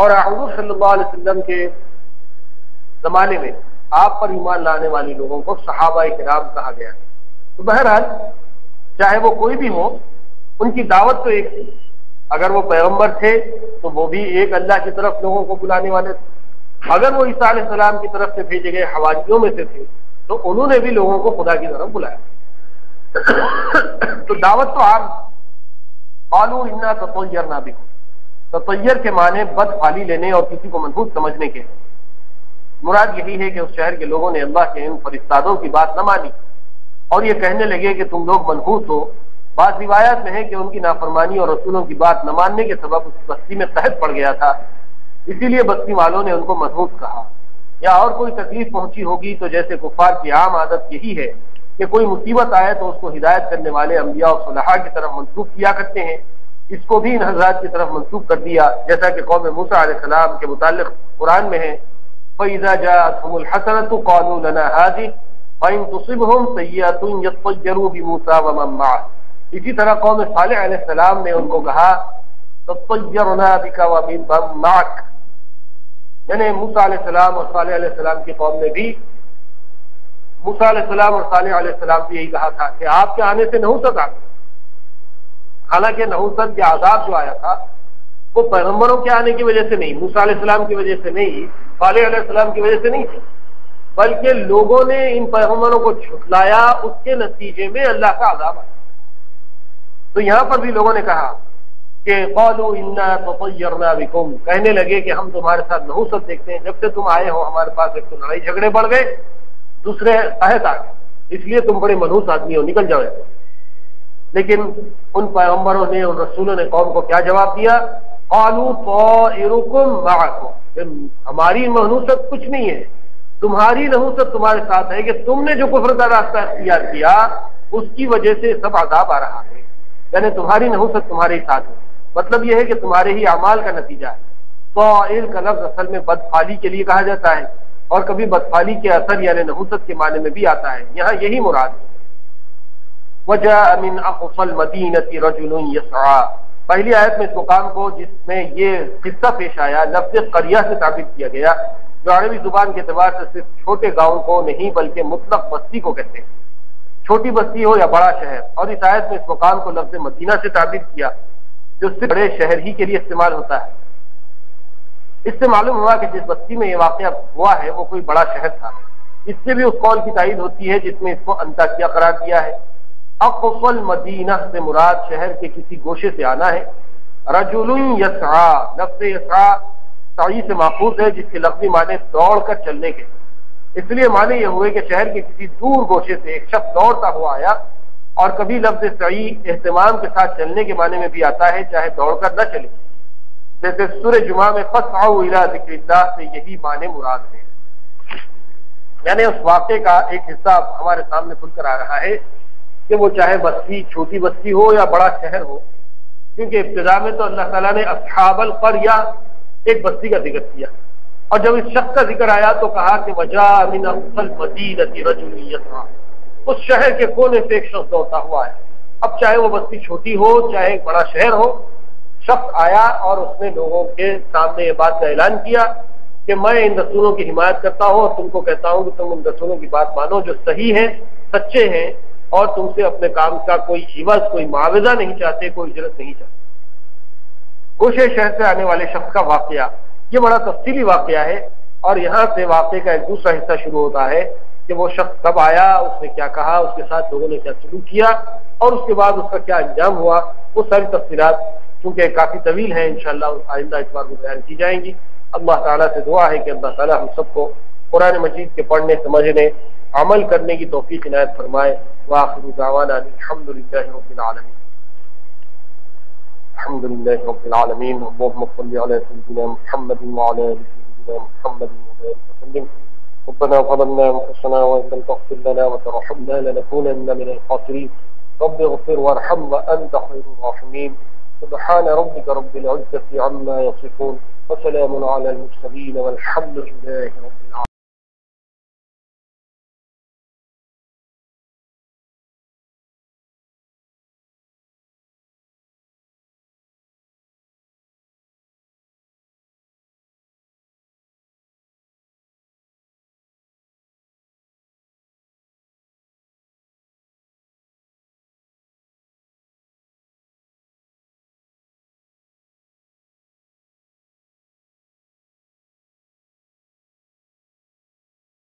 اور حضور صلی اللہ علیہ وسلم کے زمانے میں آپ پر ایمان لانے والے لوگوں کو صحابہ کرام کہا گیا۔ تو بہرحال چاہے وہ کوئی بھی ہو، ان کی دعوت تو ایک تھی۔ اگر وہ پیغمبر تھے تو وہ بھی ایک اللہ کی طرف لوگوں کو بلانے والے تھے، اگر وہ عیسیٰ علیہ السلام کی طرف سے بھیجے گئے حواریوں میں سے تھے تو انہوں نے بھی لوگوں کو خدا کی طرف بلایا۔ تو دعوت تو عام۔ قالوا انا تطیرنا بکم، تطیر کے معنی بد حالی لینے اور کسی کو منحوس سمجھنے کے۔ مراد یہی ہے کہ اس شہر کے لوگوں نے اللہ کے ان فرستادوں کی بات نہ مانی اور یہ کہنے لگے کہ تم لوگ منحوس ہو۔ بعض روایات میں ہے کہ ان کی نافرمانی اور رسولوں کی بات نہ ماننے کے سبب اس بستی میں قحط پڑ گیا تھا، اسی لیے بستی والوں نے ان کو منحوس کہا۔ یا اور کوئی تکلیف پہنچی ہوگی تو جیسے کفار کی عام عادت یہی ہے کہ کوئی مصیبت آئے تو اس کو ہدایت کرنے والے انبیاء اور صلحاء کی طرف منسوخ کیا کرتے ہیں، اس کو بھی ان حضرات کی طرف منسوخ کر دیا، جیسا کہ قوم موسیٰ علیہ السلام کے متعلق قرآن میں ہے فَإِذَا جَاءَتْهُمُ الْحَسَنَةُ قَالُوا لَنَا هَٰذِهِ وَإِن تُصِبْهُمْ سَيِّئَةٌ يَطَّيَّرُوا بِمُوسَىٰ وَمَن مَّعَهُ۔ اسی طرح قوم صالح علیہ السلام نے ان کو کہا تَطَّيَّرْنَا بِكَ وَمِن مَّعَكَ، یعنی موسیٰ علیہ السلام اور صالح علیہ السلام کی قوم نے بھی موسیٰ علیہ السلام اور صالح علیہ السلام سے یہی کہا تھا کہ آپ کے آنے سے نہ ہو سکا، حالانکہ نحوست کے عذاب جو آیا تھا وہ پیغمبروں کے آنے کی وجہ سے نہیں، موسیٰ علیہ السلام کی وجہ سے نہیں، صالح علیہ السلام کی وجہ سے نہیں تھی، بلکہ لوگوں نے ان پیغمبروں کو جھٹلایا، اس کے نتیجے میں اللہ کا عذاب آیا۔ تو یہاں پر بھی لوگوں نے کہا کہ قالوا انا تطیرنا بکم، کہنے لگے کہ ہم تمہارے ساتھ نحوست دیکھتے ہیں، جب سے تم آئے ہو ہمارے پاس ایک تو لڑائی جھگڑے بڑھ گئے، دوسرے قحط آ گئے، اس لیے تم بڑے منحوس آدمی ہو، نکل جاؤ۔ لیکن ان پیغمبروں نے، ان رسولوں نے قوم کو کیا جواب دیا؟ قالوا طائرکم معکم، ہماری منحوست کچھ نہیں ہے، تمہاری نحوست تمہارے ساتھ ہے کہ تم نے جو کفر کا راستہ اختیار کیا اس کی وجہ سے سب عذاب آ رہا ہے، یعنی تمہاری نحوست تمہارے ساتھ ہے۔ مطلب یہ ہے کہ تمہارے ہی اعمال کا نتیجہ ہے۔ طائر کا لفظ اصل میں بدفعلی کے لیے کہا جاتا ہے، اور کبھی بدفعلی کے اثر یعنی نحوست کے معنی میں بھی آتا ہے، یہاں یہی مراد ہے۔ وَجَاءَ مِنْ أَقْصَى الْمَدِينَةِ رَجُلٌ يَسْعَىٰ، پہلی آیت میں اس مقام کو جس میں یہ قصہ پیش آیا لفظ قریہ سے تعبیر کیا گیا، جو عربی زبان کے اعتبار سے صرف چھوٹے گاؤں کو نہیں بلکہ مطلق بستی کو کہتے ہیں، چھوٹی بستی ہو یا بڑا شہر، اور اس آیت میں اس مقام کو لفظ مدینہ سے تعبیر کیا جو صرف بڑے شہر ہی کے لیے استعمال ہوتا ہے۔ اس سے معلوم ہوا کہ جس بستی میں یہ واقعہ ہوا ہے وہ کوئی بڑا شہر تھا۔ اس سے بھی اس قول کی تائید ہوتی ہے جس میں اس کو انطاکیہ قرار دیا ہے۔ اقصى المدینہ سے مراد شہر کے کسی گوشے سے آنا ہے۔ رجل یسعیٰ، لفظ یسعیٰ سعی سے ماخوذ ہے جس کے لفظی معنی دوڑ کر چلنے کے، اس لیے معنی یہ ہوئے کہ شہر کے کسی دور گوشے سے ایک شخص دوڑتا ہوا آیا، اور کبھی لفظ سعی اہتمام کے ساتھ چلنے کے معنی میں بھی آتا ہے چاہے دوڑ کر نہ چلے، جیسے سورہ جمعہ میں فاسعوا الی ذکر اللہ سے یہی معنی مراد ہے۔ یعنی اس واقعے کا ایک حصہ ہمارے سامنے کھل کر آ رہا ہے کہ وہ چاہے بستی چھوٹی بستی ہو یا بڑا شہر ہو، کیونکہ ابتدا میں تو اللہ تعالیٰ نے اصحاب القریہ ایک بستی کا ذکر کیا، اور جب اس شخص کا ذکر آیا تو کہا کہ وجاء من اقصى المدینة رجل یسعیٰ، اس شہر کے کونے سے ایک شخص دوڑتا ہوا ہے۔ اب چاہے وہ بستی چھوٹی ہو چاہے ایک بڑا شہر ہو، شخص آیا اور اس نے لوگوں کے سامنے یہ بات کا اعلان کیا کہ میں ان رسولوں کی حمایت کرتا ہوں اور تم کو کہتا ہوں کہ تم ان رسولوں کی بات مانو جو صحیح ہیں، سچے ہیں، اور تم سے اپنے کام کا کوئی عوض، کوئی معاوضہ نہیں چاہتے، کوئی اجرت نہیں چاہتے۔ گوشے شہر سے آنے والے شخص کا واقعہ یہ بڑا تفصیلی واقعہ ہے، اور یہاں سے واقعے کا ایک دوسرا حصہ شروع ہوتا ہے کہ وہ شخص کب آیا، اس نے کیا کہا، اس کے ساتھ لوگوں نے کیا سلوک کیا، اور اس کے بعد اس کا کیا انجام ہوا، وہ ساری تفصیلات چونکہ کافی طویل ہیں انشاءاللہ آئندہ اتوار کو بیان کی جائیں گی۔ اللہ تعالیٰ سے دعا ہے کہ اللہ تعالیٰ ہم سب کو قرآن مجید کے پڑھنے، سمجھنے، عمل کرنے کی توفیق عنایت فرمائے۔ وآخر دعوانا الحمد للہ رب العالمین۔ الحمد للہ رب العالمین۔ اللهم صل علی سیدنا محمد وعلی آل سیدنا محمد وبارک وسلم۔ ربنا ظلمنا انفسنا وان لم تغفر لنا وترحمنا لنكونن من الخاسرين رب اغفر وارحم وانت خير الراحمين سبحان ربك رب العزة عما يصفون وسلام على المرسلين والحمد لله رب العالمين۔